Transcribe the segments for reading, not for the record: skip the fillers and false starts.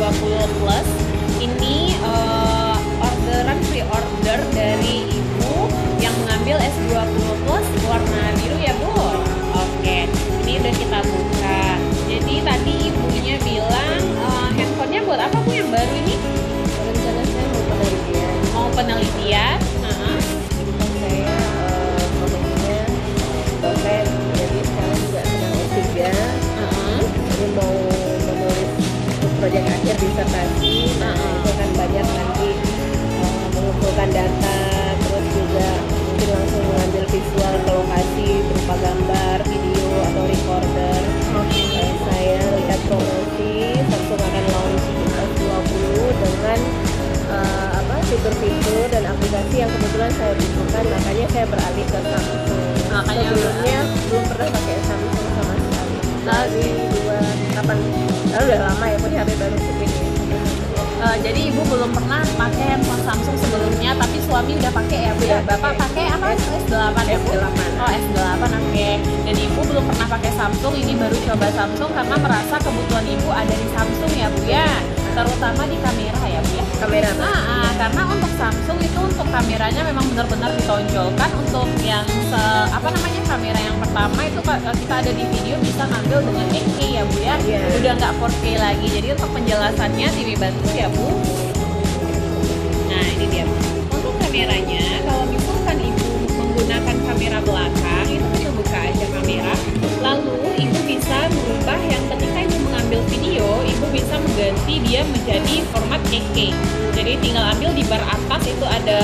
S20 Plus. Ini orderan pre-order dari ibu yang mengambil S20 Plus warna biru ya Bu. Oke, ini udah kita buka. Jadi tadi ibunya bilang handphonenya buat apa Bu yang baru ini? Rencana saya mau penelitian. Mau penelitian? Handphone saya koneksinya dosen, jadi sekarang juga sedang S3. Jadi mau menulis proyek akhir disertasi. Nah, itu kan banyak nanti mengumpulkan data, terus juga mungkin langsung mengambil visual ke lokasi berupa gambar, video atau recorder. Saya lihat promosi Samsung akan launch S20 dengan fitur-fitur dan aplikasi yang kebetulan saya butuhkan, makanya saya beralih ke Samsung. Sebelumnya belum pernah pakai Samsung sama sekali. Dari 2008, lalu udah lama ya punya HP baru segini. Jadi ibu belum pernah pakai handphone Samsung sebelumnya, tapi suami udah pakai ya Bu ya. Bapak pakai apa? S8 ya Bu? S8. Oh S8, oke. Dan ibu belum pernah pakai Samsung, ini baru coba Samsung karena merasa kebutuhan ibu ada di Samsung ya Bu ya. Terutama di kamera ya Bu ya. Kamera. Karena untuk Samsung itu untuk kameranya memang benar-benar ditonjolkan. Untuk yang kamera yang pertama itu kita ada di video bisa ngambil dengan 8K ya Bu ya. Udah nggak 4K lagi. Jadi untuk penjelasannya TV bantu ya Bu. Nah ini dia. Untuk kameranya, kalau misalkan ibu menggunakan kamera belakang, itu kita buka aja kamera. Lalu ibu bisa merubah yang ketika ibu mengambil video, ibu bisa mengganti dia menjadi format 8K. Jadi tinggal ambil di bar atas itu ada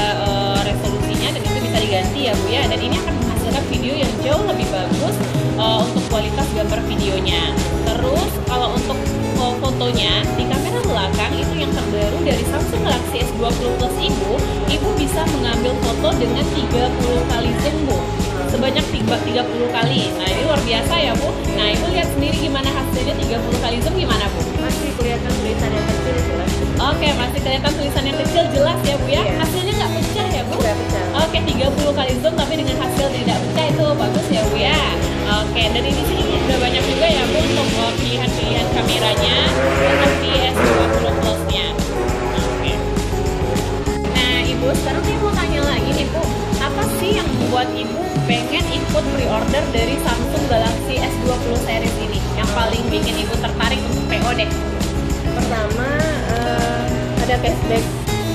resolusinya dan itu bisa diganti ya Bu ya. Dan ini akan menghasilkan video yang jauh lebih bagus untuk kualitas gambar videonya. Terus kalau untuk fotonya di kamera belakang itu yang terbaru dari Samsung Galaxy S20 Plus ibu bisa mengambil foto dengan 30 kali zoom Bu. Sebanyak 30 kali. Nah ini luar biasa ya Bu. Nah ibu lihat sendiri gimana hasilnya 30 kali zoom gimana Bu? Masih kelihatan tulisan yang kecil jelas. Oke, masih kelihatan tulisan yang kecil jelas ya Bu ya. Hasilnya nggak pecah ya Bu? Nggak pecah. Oke, 30 kali zoom tapi dengan hasil tidak pecah itu bagus ya Bu ya. Oke, dan di sini udah banyak juga ya Bu untuk pilihan-pilihan kameranya untuk di S20 Plus-nya. Oke. Nah Ibu, sekarang saya mau tanya lagi nih Bu, apa sih yang membuat Ibu pengen ikut pre-order dari Samsung Galaxy S20 series ini? Yang paling bikin Ibu tertarik untuk PO deh? Pertama ada cashback,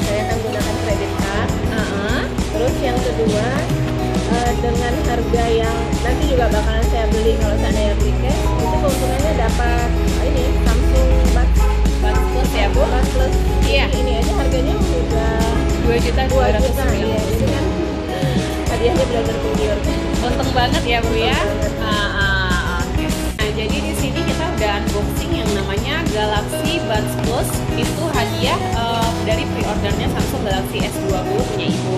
saya akan gunakan credit card. Terus yang kedua dengan harga yang nanti juga bakalan saya beli kalau seandainya beli cash, itu keuntungannya dapat ini Samsung Buds Plus ya Bu? Buds Plus. Iya. Ini aja harganya udah 2 juta 200 ribu. Iya, jadi kan hadiahnya benar-benar menggiurkan. Untung banget ya Bu ya. Untung banget. Oke. Nah jadi di sini kita udah unboxing yang namanya Galaxy Buds Plus. Itu hadiah dari pre-ordernya Samsung Galaxy S20 punya Ibu.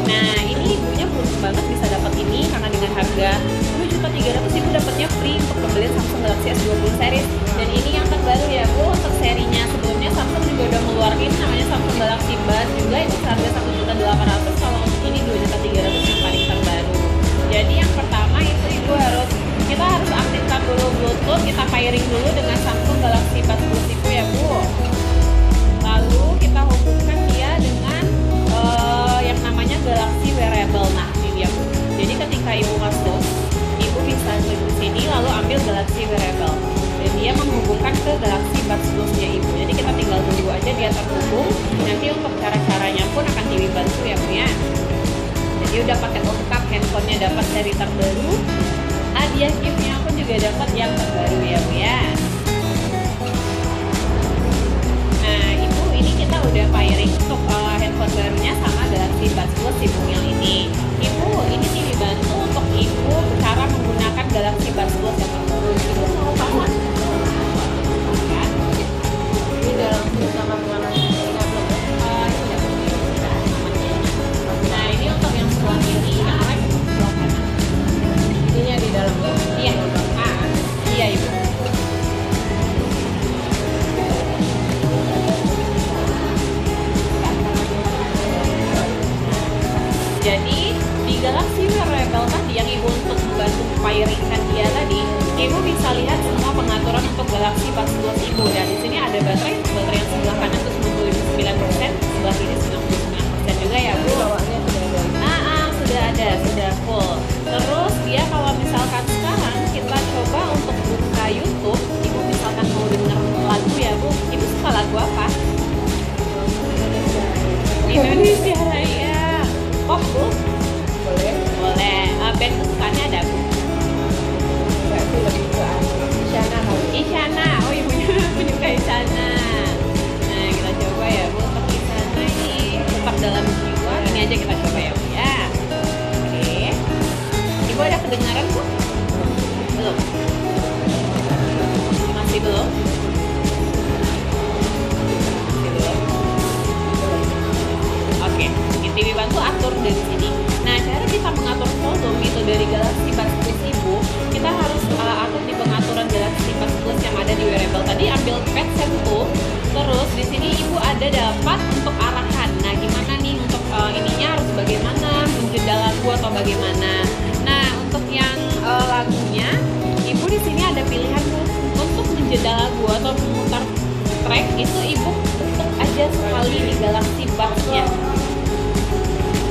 Nah ini ibunya beruntung banget bisa dapat ini karena dengan harga 2.300.000 Ibu dapatnya free untuk pembelian Samsung Galaxy S20 series. Dan ini yang terbaru ya Bu, untuk serinya sebelumnya Samsung juga udah ngeluarin namanya Samsung Galaxy Buds juga itu harga 1.800.000. Kalau untuk ini 2.300.000 yang paling terbaru. Jadi yang pertama itu kita harus aktifkan dulu Bluetooth, kita pairing dulu dengan Samsung Galaxy Buds Plus itu ya Bu. Lalu kita hubungkan dia dengan yang namanya Galaxy Wearable. Nah ini dia Bu. Jadi ketika Ibu masuk, Ibu bisa klik di sini lalu ambil Galaxy Wearable. Dan dia menghubungkan ke Galaxy Buds Plus-nya Ibu. Jadi kita tinggal tunggu aja dia terhubung. Nanti untuk cara-caranya pun akan TV bantu ya Bu ya. Jadi udah paket lengkap, handphonenya dapat seri terbaru, hadiah giftnya pun juga dapat yang terbaru ya Bu ya. Nah Ibu, ini kita udah pairing untuk handphone barunya sama Galaxy Buds Plus Ibu yang ini. Ibu, ini TV bantu untuk Ibu cara menggunakan Galaxy Buds Plus yang terbaru. Ibu mau paham? Ini udah langsung sama pengaman telinga belum ya? Nah ini untuk yang sebelah kiri, yang lain sebelah kanan. Ininya di dalam ya? Iya, iya Ibu. Jadi di Galaxy Wearable tadi yang Ibu untuk membantu pairingkan dia tadi, Ibu bisa lihat semua pengaturan untuk Galaxy Buds Plus Ibu. Dan di sini ada baterai yang tadi ambil pet sentuh. Terus di sini ibu ada dapat untuk arahan. Nah, gimana nih untuk ininya harus bagaimana, menjeda lagu atau bagaimana. Nah, untuk yang lagunya, ibu di sini ada pilihan untuk menjeda lagu atau memutar track itu ibu ketuk aja sekali di Galaxy Buds-nya.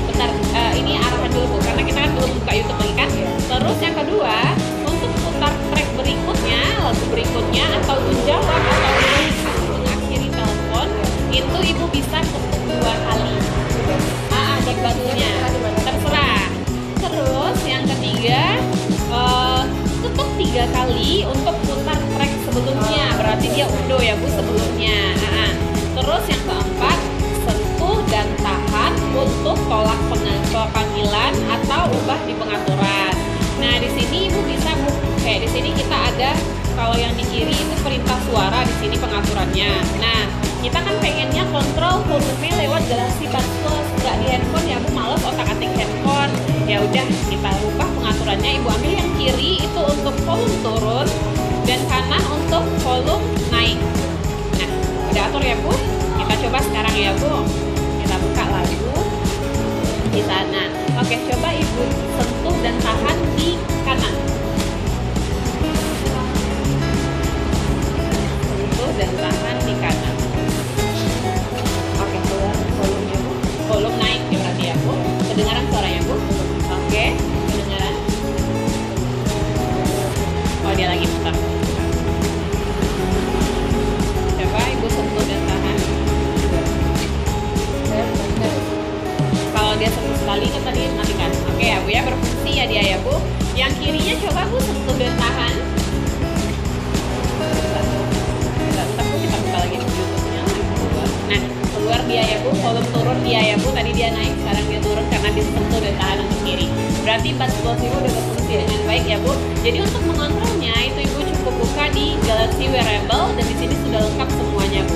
Bentar, ini arahan dulu Bu, karena kita kan belum buka YouTube lagi kan. Terus yang kedua, untuk putar track berikutnya, lagu berikutnya atau menjawab atau mengakhiri telepon, itu ibu bisa ketuk 2 kali. Di batunya, terserah. Terus yang ketiga, ketuk 3 kali untuk putar track sebelumnya, berarti dia undo ya Bu sebelumnya. Terus yang keempat, sentuh dan tahan untuk tolak panggilan atau ubah di pengaturan. Nah, di sini ibu bisa kayak di sini kita ada, kalau yang di kiri itu perintah suara, di sini pengaturannya. Nah, kita kan pengennya kontrol volume lewat Galaxy Buds Plus, nggak di handphone ya Bu, males otak-atik handphone. Ya udah, kita ubah pengaturannya. Ibu ambil yang kiri itu untuk volume turun dan kanan untuk volume naik. Nah, udah atur ya Bu. Kita coba sekarang ya Bu. Kita buka lagu di sana. Oke, coba ibu sentuh dan tahan di kanan. Sentuh dan tahan di kanan. Oke, keluar volumenya Bu. Volume naik ya berarti ya Bu. Kedengaran suaranya Bu? Oke, kedengaran. Oh, dia lagi putar. Coba ibu sentuh dan tahan. Kalau dia sentuh sekali itu tadi matikan. Oke ya Bu ya, berfungsi ya dia ya Bu. Yang kirinya coba Bu sentuh dan tahan. Bentar Bu, kita buka lagi YouTube-nya. Nah, keluar dia ya Bu, volume turun dia ya Bu. Tadi dia naik, sekarang dia turun karena disentuh dan tahan untuk kiri. Berarti Buds Plus ibu udah berfungsi dengan baik ya Bu. Jadi untuk mengontrolnya itu ibu cukup buka di Galaxy Wearable dan di sini sudah lengkap semuanya Bu.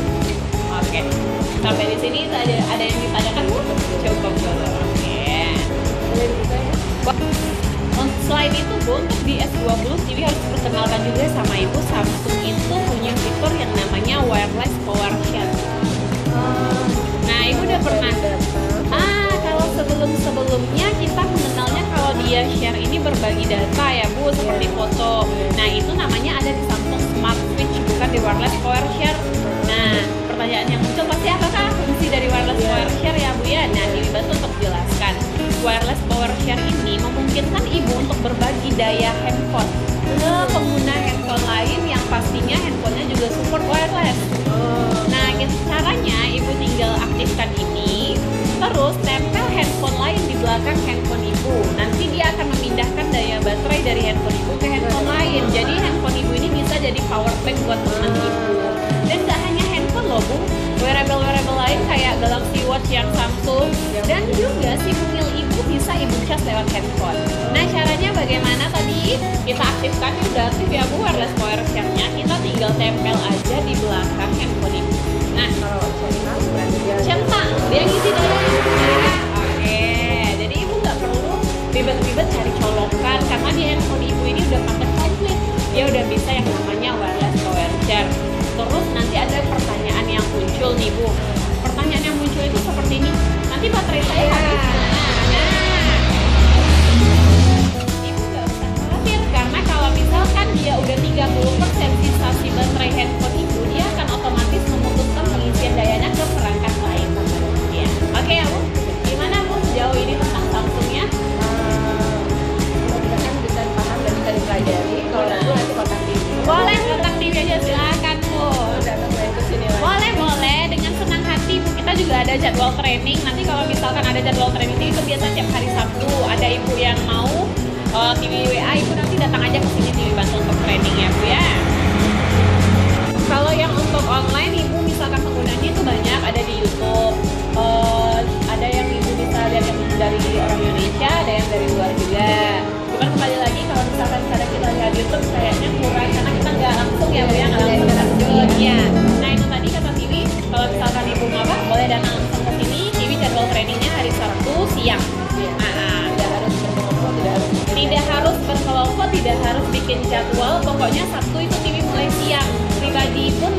Oke, sampai di sini ada yang ditanyakan Bu? Coba Bu. Oke. Selain itu Bu, untuk di S20 TV harus perkenalkan juga sama ibu, Samsung itu punya fitur yang namanya wireless power share. Nah, ibu udah pernah. Kalau sebelumnya kita mengenalnya kalau dia share ini berbagi data ya Bu, seperti foto. Nah, itu namanya ada di Samsung Smart Switch, bukan di wireless power share. Nah, pertanyaan yang muncul pasti apakah fungsi dari wireless power share ya Bu ya? Nah, ini bantu untuk jelaskan. Wireless power share ini memungkinkan ibu untuk berbagi daya handphone ke pengguna handphone lain yang pastinya handphonenya juga support wireless. Nah, caranya ibu tinggal aktifkan ini, terus tempel handphone lain di belakang handphone ibu. Nanti dia akan memindahkan daya baterai dari handphone ibu ke handphone lain. Jadi handphone ibu ini bisa jadi power bank buat teman ibu. Dan gak hanya handphone loh Bu, wearable lain kayak Galaxy Watch yang Samsung, dan juga si mungil ibu bisa ibu cas lewat handphone. Nah, caranya bagaimana tadi? Kita aktifkan, udah aktif ya Bu wireless power share-nya. Kita tinggal tempel aja di belakang handphone ibu. Nah, centang, dia ngisi daya. Oke, jadi ibu nggak perlu ribet-ribet cari colokan karena di handphone ibu ini udah paket komplit. Dia udah bisa yang namanya wireless power share. Terus nanti ada pertanyaan yang muncul nih Bu. Pertanyaan yang muncul itu seperti ini. Nanti baterai saya habis. Ibu nggak usah khawatir karena kalau misalkan dia udah 30% sisa si baterai handphone ibu, dia akan otomatis memutuskan pengisian dayanya ke perangkat lain. Ya. Oke ya Bu. Gimana Bu sejauh ini tentang Samsungnya? Mudah-mudahan bisa dipaham dan bisa dipelajari. Kalau nanti kontak TV. Boleh kontak TV aja, silakan Bu. Boleh, dengan senang hati Bu. Kita juga ada jadwal training. Nanti kalau misalkan ada jadwal training itu biasa tiap hari Sabtu. Ada ibu yang mau TV WA, ibu nanti datang aja ke sini TV bantu untuk training ya Bu ya. Kalau yang untuk online ibu misalkan penggunanya itu banyak, ada di YouTube. Ada yang ibu bisa lihat yang dari orang Indonesia, ada yang dari luar juga. Cuman kembali lagi kalau misalkan kadang kita lihat YouTube kayaknya kurang karena kita nggak langsung ya Bu ya, nggak langsung terjun ya. Nah, itu tadi kata TV, kalau misalkan ibu apa boleh datang langsung ke sini. TV jadwal trainingnya hari Sabtu siang. Tidak harus berkelompok, tidak harus bikin jadwal. Pokoknya Sabtu itu TV mulai siang. Pribadi pun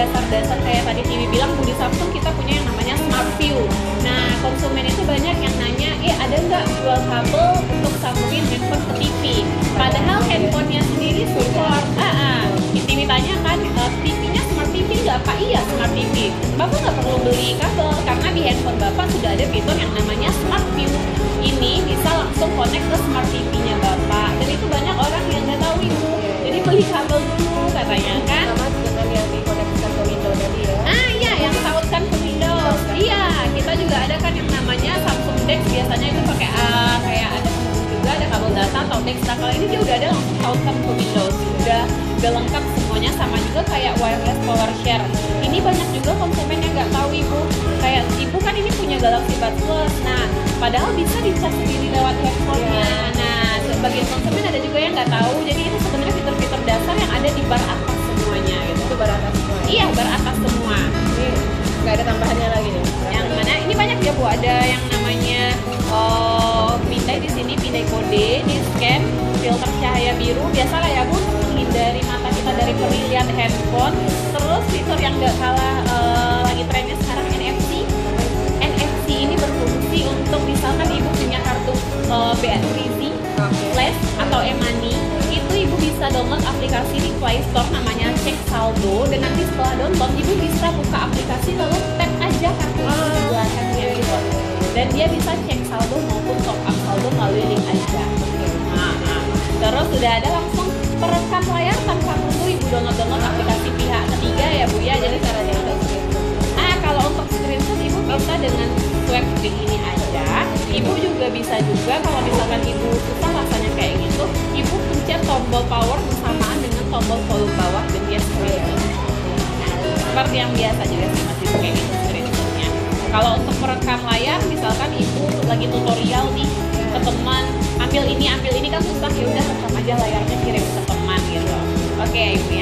dasar-dasar kayak tadi TV bilang, Bu, di Samsung kita punya yang namanya Smart View. Nah, konsumen itu banyak yang nanya, ada nggak jual kabel untuk sambungin handphone ke TV? Padahal handphonenya sendiri support. TV tanya kan, TV-nya Smart TV nggak, Pak? Iya, Smart TV. Bapak nggak perlu beli kabel karena di handphone Bapak sudah ada fitur yang namanya Smart View. Ini bisa langsung connect ke Smart TV-nya Bapak. Dan itu banyak orang yang nggak tahu, Ibu. Jadi beli kabel dulu katanya kan. Sama dengan yang dikoneksikan ke Windows tadi ya. Iya, yang sautkan ke Windows. Iya, kita juga ada kan yang namanya Samsung Dex, biasanya itu pakai kayak ada juga ada kabel data atau Dex. Nah, kalau ini dia udah ada langsung sautkan ke Windows. Udah lengkap semuanya, sama juga kayak wireless power share. Ini banyak juga konsumen yang nggak tahu, Ibu. Kayak Ibu kan ini punya Galaxy Buds Plus. Nah, padahal bisa dicas sendiri lewat handphonenya. Nah, sebagian konsumen ada juga yang nggak tahu. Jadi itu sebenarnya fitur-fitur dasar yang ada di bar atas semuanya gitu. Itu bar atas semua. Iya, bar atas semua. Ini nggak ada tambahannya lagi nih. Yang mana? Ini banyak ya, Bu. Ada yang namanya pindai di sini, pindai kode, di scan, filter cahaya biru. Biasalah ya, Bu, menghindari mata kita dari perilihan handphone. Terus fitur yang nggak kalah lagi trennya sekarang, NFC. NFC ini berfungsi untuk misalkan Ibu punya kartu BRIZ, Flash atau e-money, itu Ibu bisa download aplikasi di Play Store namanya Cek Saldo, dan nanti setelah download Ibu bisa buka aplikasi lalu tap aja kartu itu di belakangnya gitu. Dan dia bisa cek saldo maupun top up saldo melalui link aja. Terus sudah ada langsung perekam layar tanpa perlu Ibu download aplikasi pihak ketiga ya, Bu ya. Jadi caranya ada kalau untuk screenshot Ibu bisa dengan swipe klik ini aja. Ibu juga bisa kalau misalkan Ibu susah rasanya kayak gitu, Ibu pencet tombol power bersamaan dengan tombol volume bawah dan dia screenshot. Seperti yang biasa juga sih masih kayak gitu screenshotnya. Kalau untuk merekam layar, misalkan Ibu lagi tutorial nih ke teman, ambil ini kan susah, ya udah rekam aja layarnya, kirim ke teman gitu. Oke, Ibu ya.